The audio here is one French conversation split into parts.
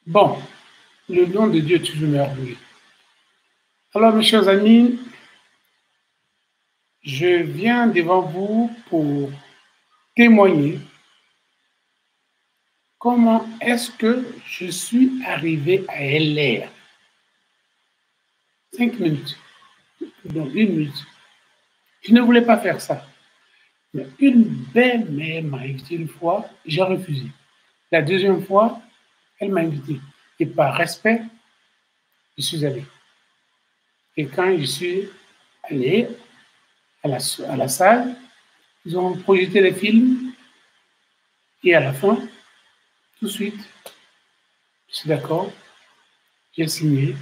Bon, le nom de Dieu est toujours merveilleux. Alors, mes chers amis, je viens devant vous pour témoigner comment est-ce que je suis arrivé à LR. 5 minutes, donc 1 minute. Je ne voulais pas faire ça. Mais une belle-mère m'a invité une fois, j'ai refusé. La deuxième fois, elle m'a invité. Et par respect, je suis allé. Et quand je suis allé à la salle, ils ont projeté les films. Et à la fin, tout de suite, je suis d'accord, j'ai signé.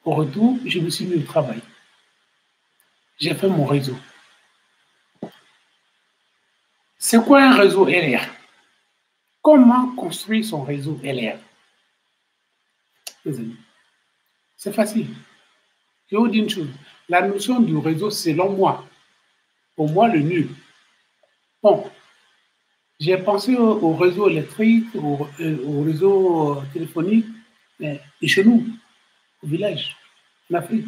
Au retour, je me suis mis au travail. J'ai fait mon réseau. C'est quoi un réseau LR? Comment construire son réseau LR? Les amis, c'est facile. Je vais vous dire une chose. La notion du réseau, selon moi, pour moi, le nul. Bon, j'ai pensé au réseau électrique, au réseau téléphonique, et chez nous, au village, en Afrique,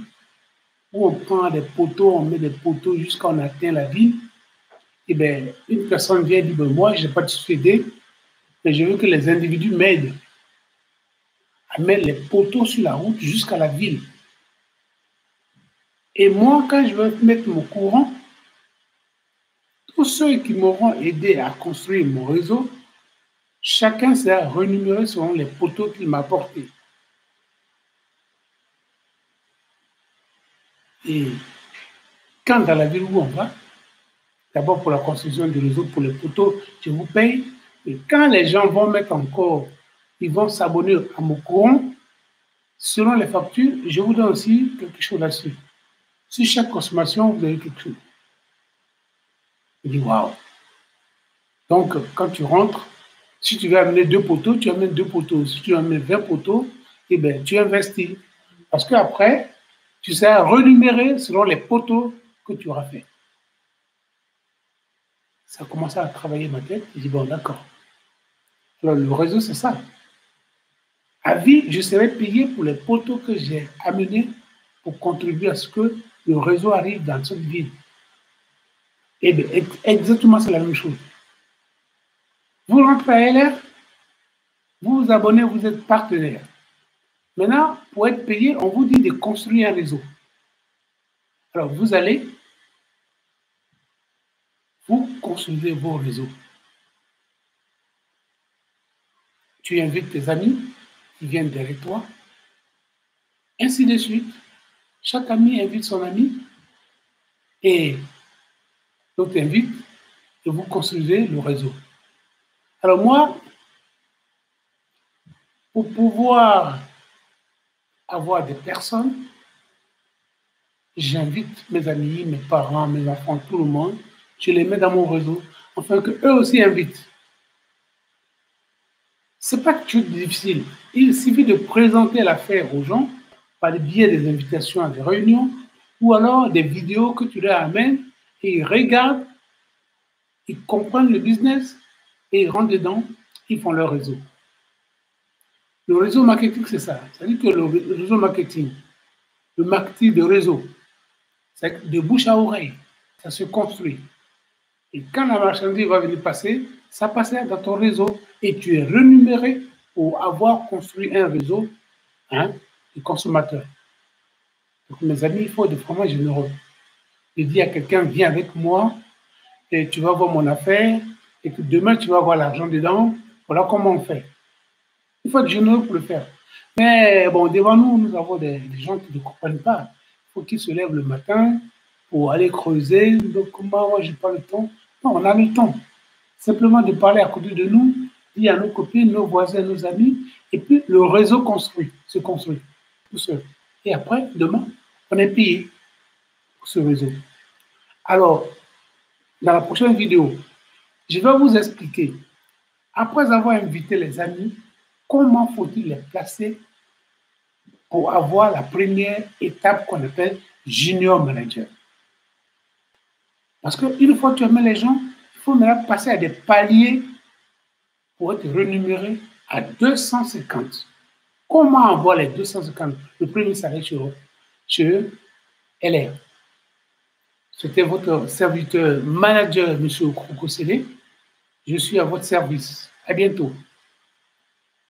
où on prend des poteaux, on met des poteaux jusqu'à on atteint la ville. Eh bien, une personne vient dire, ben, moi, je n'ai pas de société, mais je veux que les individus m'aident à mettre les poteaux sur la route jusqu'à la ville. Et moi, quand je veux mettre mon courant, tous ceux qui m'auront aidé à construire mon réseau, chacun sera renuméré selon les poteaux qu'il m'a apportés. Et quand dans la ville où on va, d'abord pour la construction du réseau, pour les poteaux, je vous paye. Et quand les gens vont mettre encore, ils vont s'abonner à mon courant, selon les factures, je vous donne aussi quelque chose là-dessus. Sur chaque consommation, vous avez quelque chose. Je dis, waouh. Donc, quand tu rentres, si tu veux amener 2 poteaux, tu amènes 2 poteaux. Si tu amènes 20 poteaux, eh bien, tu investis. Parce qu'après, tu seras renuméré selon les poteaux que tu auras fait. Ça a commencé à travailler ma tête. Je dis, bon, d'accord. Alors, le réseau, c'est ça. À vie, je serai payé pour les poteaux que j'ai amenés pour contribuer à ce que le réseau arrive dans cette ville. Eh bien, exactement, c'est la même chose. Vous rentrez à LR, vous vous abonnez, vous êtes partenaire. Maintenant, pour être payé, on vous dit de construire un réseau. Alors, vous allez, vous construisez vos réseaux. Tu invites tes amis qui viennent derrière toi, ainsi de suite. Chaque ami invite son ami et l'autre invite et vous construisez le réseau. Alors moi, pour pouvoir avoir des personnes, j'invite mes amis, mes parents, mes enfants, tout le monde, je les mets dans mon réseau, afin qu'eux aussi invitent. Ce n'est pas quelque chose de difficile. Il suffit de présenter l'affaire aux gens par le biais des invitations à des réunions ou alors des vidéos que tu leur amènes et ils regardent, ils comprennent le business et ils rentrent dedans, ils font leur réseau. Le réseau marketing, c'est ça. C'est-à-dire que le réseau marketing, le marketing de réseau, c'est de bouche à oreille, ça se construit. Et quand la marchandise va venir passer, ça passera dans ton réseau et tu es renuméré pour avoir construit un réseau de consommateurs. Donc, mes amis, il faut être vraiment généreux. Je dis à quelqu'un, viens avec moi et tu vas voir mon affaire et que demain tu vas avoir l'argent dedans. Voilà comment on fait. Il faut être généreux pour le faire. Mais bon, devant nous, nous avons des gens qui ne comprennent pas. Il faut qu'ils se lèvent le matin pour aller creuser. Donc, moi, je n'ai pas le temps. Non, on a le temps. Simplement de parler à côté de nous, dire à nos copines, nos voisins, nos amis, et puis le réseau se construit tout seul. Et après, demain, on est payé pour ce réseau. Alors, dans la prochaine vidéo, je vais vous expliquer, après avoir invité les amis, comment faut-il les placer pour avoir la première étape qu'on appelle junior manager. Parce qu'une fois que tu amènes les gens, il faut maintenant passer à des paliers pour être rémunéré à 250. Comment avoir les 250, le premier salaire chez LR? C'était votre serviteur manager, M. Okokosele. Je suis à votre service. À bientôt.